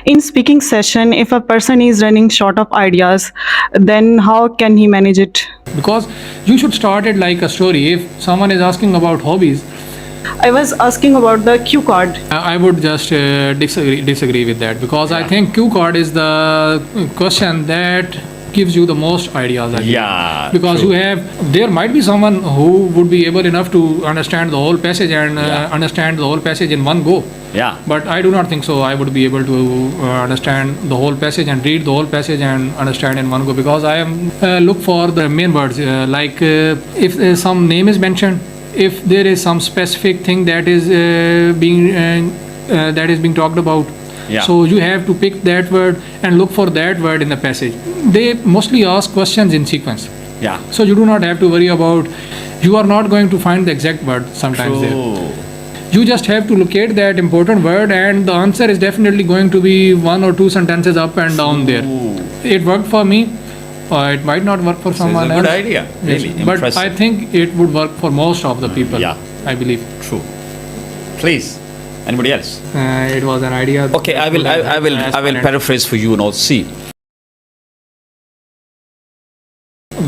In speaking session, if a person is running short of ideas, then how can he manage it? Because you should start it like a story. If someone is asking about hobbies, I was asking about the cue card. I would just disagree with that, because I think Q card is the question that gives you the most ideas. Because true. there might be someone who would be able enough to understand the whole passage and understand the whole passage in one go. Yeah. But I do not think so. I would be able to understand the whole passage and read the whole passage and understand in one go, because I am look for the main words. If some name is mentioned, if there is some specific thing that is being talked about, so you have to pick that word and look for that word in the passage. They mostly ask questions in sequence. Yeah. So you do not have to worry about, you are not going to find the exact word sometimes True. there. You just have to locate that important word, and the answer is definitely going to be one or two sentences up and down there. It worked for me. It might not work for someone else. It's a good idea. Really But impressive. I think it would work for most of the people. Yeah. I believe. True. Please. Anybody else? It was an idea. Okay, I will paraphrase for you now. See.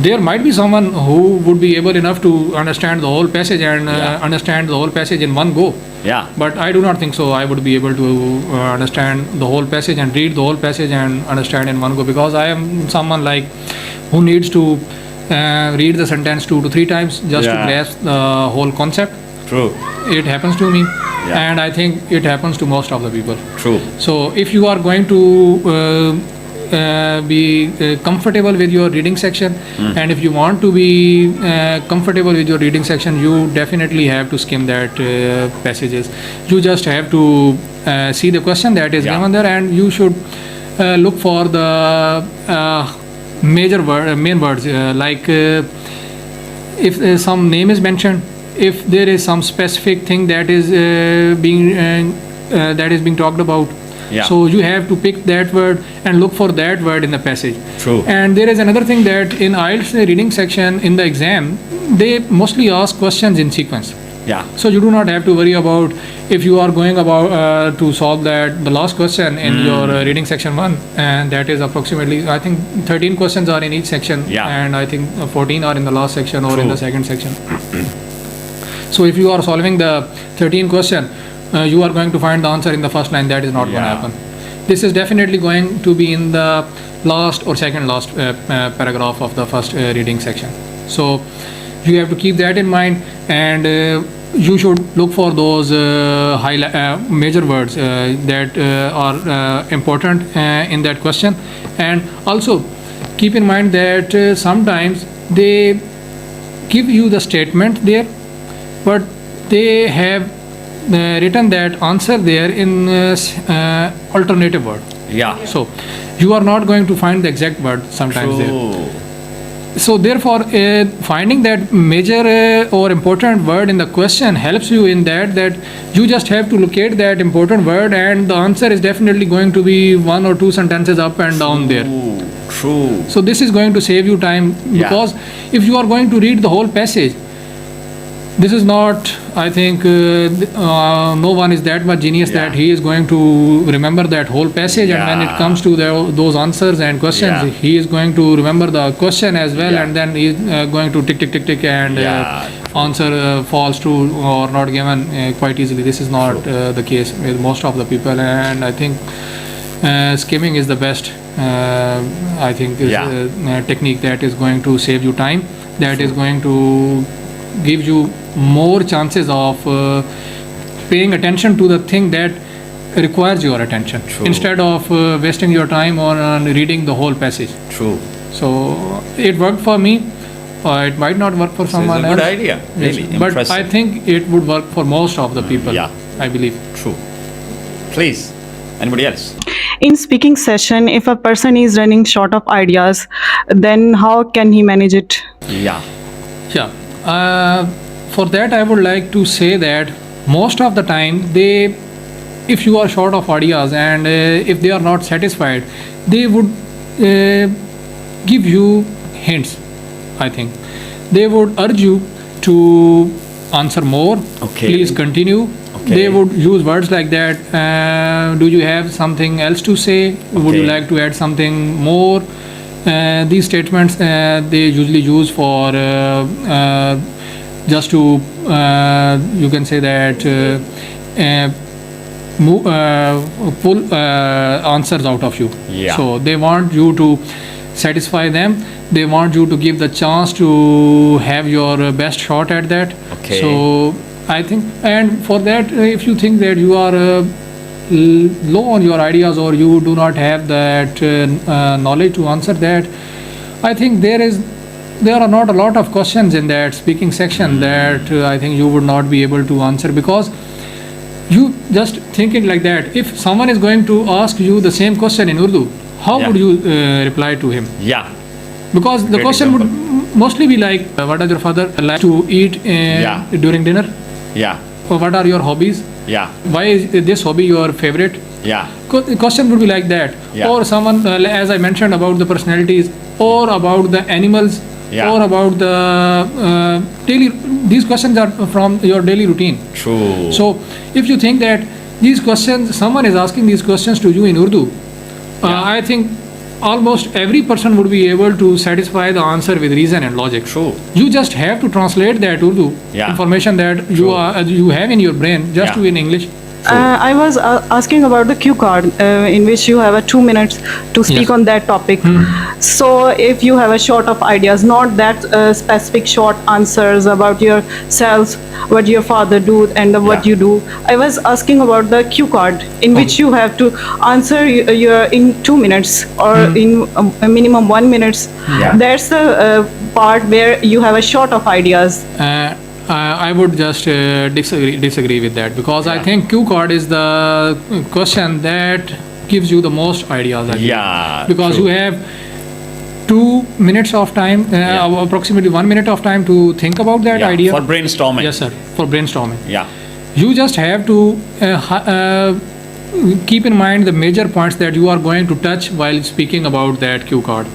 There might be someone who would be able enough to understand the whole passage and understand the whole passage in one go. Yeah. But I do not think so. I would be able to understand the whole passage and read the whole passage and understand in one go, because I am someone like who needs to read the sentence 2 to 3 times just to grasp the whole concept. True. It happens to me, and I think it happens to most of the people. True. So if you are going to be comfortable with your reading section, and if you want to be comfortable with your reading section, you definitely have to skim that passages. You just have to see the question that is given there, and you should look for the main words, if some name is mentioned, if there is some specific thing that is being talked about. So you have to pick that word and look for that word in the passage. True. And there is another thing that in IELTS reading section in the exam, they mostly ask questions in sequence. Yeah. So you do not have to worry about if you are going about to solve the last question in your reading section 1, and that is approximately, I think 13 questions are in each section, and I think 14 are in the last section or in the second section. So if you are solving the 13th question, you are going to find the answer in the first line. That is not going to happen. This is definitely going to be in the last or second last paragraph of the first reading section. So you have to keep that in mind, and you should look for those major words that are important in that question. And also keep in mind that sometimes they give you the statement there, but they have written that answer there in alternative word. Yeah. So you are not going to find the exact word sometimes there. So therefore, finding that major or important word in the question helps you in that you just have to locate that important word, and the answer is definitely going to be one or two sentences up and down there. True. So this is going to save you time, because if you are going to read the whole passage, this is not, I think, no one is that much genius that he is going to remember that whole passage, and when it comes to those answers and questions, he is going to remember the question as well, and then he is going to tick and answer falls true or not given quite easily. This is not the case with most of the people, and I think skimming is the best I think technique that is going to save you time, that is going to give you more chances of paying attention to the thing that requires your attention, instead of wasting your time on reading the whole passage. True. So it worked for me. It might not work for someone else. It's a good idea. Really impressive. But I think it would work for most of the people. I believe. True. Please. Anybody else? In speaking session, if a person is running short of ideas, then how can he manage it? For that, I would like to say that most of the time, if you are short of ideas and if they are not satisfied, they would give you hints. I think they would urge you to answer more. Please continue. they would use words like that. Do you have something else to say? Would you like to add something more? These statements they usually use for just to you can say that pull answers out of you. Yeah. So they want you to satisfy them. They want you to give the chance to have your best shot at that. Okay. So I think, and for that, if you think that you are low on your ideas or you do not have that knowledge to answer that, I think there are not a lot of questions in that speaking section that I think you would not be able to answer, because you just thinking like that. If someone is going to ask you the same question in Urdu, how would you reply to him? Yeah. Because the Great question example. would mostly be like, what does your father like to eat during dinner? Yeah. Or what are your hobbies? Yeah. Why is this hobby your favorite? Yeah. The question would be like that. Yeah. Or someone, as I mentioned, about the personalities, or about the animals, or about the daily. These questions are from your daily routine. True. So if you think that these questions, someone is asking these questions to you in Urdu, I think almost every person would be able to satisfy the answer with reason and logic. True. You just have to translate that Urdu information that you have in your brain just to in English. I was asking about the cue card in which you have 2 minutes to speak on that topic. So if you have a short of ideas, not that specific short answers about yourself, what your father do and what you do. I was asking about the cue card in which you have to answer your in 2 minutes or in a minimum 1 minute. That's the part where you have a short of ideas. I would just disagree with that, because I think cue card is the question that gives you the most ideas. Because you have 2 minutes of time, approximately 1 minute of time to think about that idea. For brainstorming. Yes, sir. For brainstorming. Yeah. You just have to keep in mind the major points that you are going to touch while speaking about that cue card.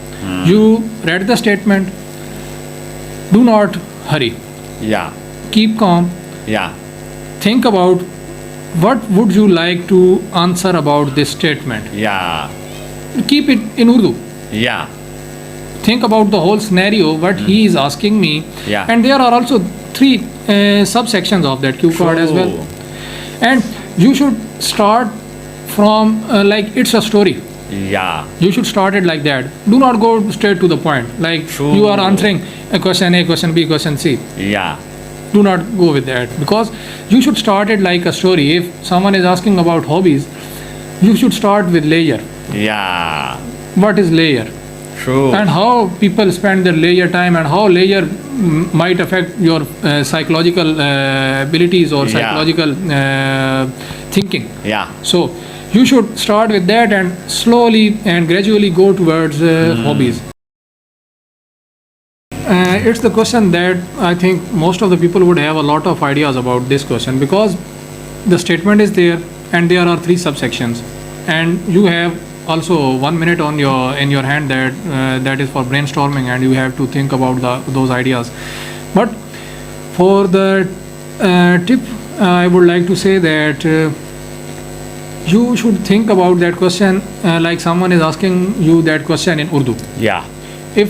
You read the statement. Do not hurry. Yeah. Keep calm. Yeah. Think about what would you like to answer about this statement. Yeah. Keep it in Urdu. Yeah. Think about the whole scenario, what he is asking me. Yeah. And there are also 3 subsections of that cue card as well. And you should start from like it's a story. Yeah. You should start it like that. Do not go straight to the point. Like you are answering a question A, question B, question C. Yeah. Do not go with that, because you should start it like a story. If someone is asking about hobbies, you should start with leisure. Yeah. What is leisure? True. And how people spend their leisure time, and how leisure might affect your psychological abilities or psychological thinking. Yeah. So you should start with that and slowly and gradually go towards hobbies. It's the question that I think most of the people would have a lot of ideas about this question, because the statement is there and there are 3 subsections, and you have also 1 minute on in your hand that is for brainstorming, and you have to think about those ideas. But for the tip, I would like to say that you should think about that question like someone is asking you that question in Urdu. Yeah. If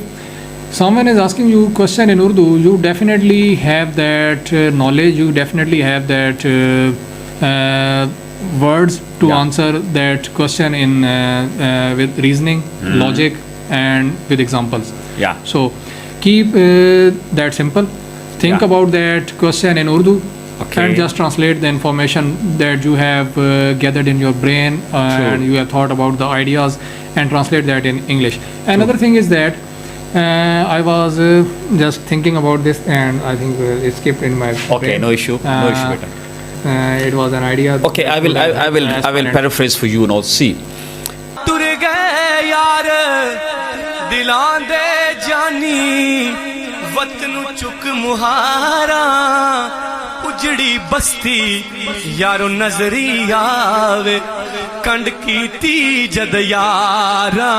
someone is asking you question in Urdu, you definitely have that knowledge, you definitely have that words to answer that question in with reasoning, logic, and with examples. Yeah. So keep that simple. Think about that question in Urdu. And just translate the information that you have gathered in your brain and you have thought about the ideas, and translate that in English. Another thing is that I was just thinking about this, and I think it skipped in my brain. Okay, no issue. No issue, beta. It was an idea. Okay, I will paraphrase for you and all. See. तुर गए यार दिलां दे जानी वतन चुक मुहारा उजड़ी बस्ती यारो नजरी आवे कंड कीती जद यारा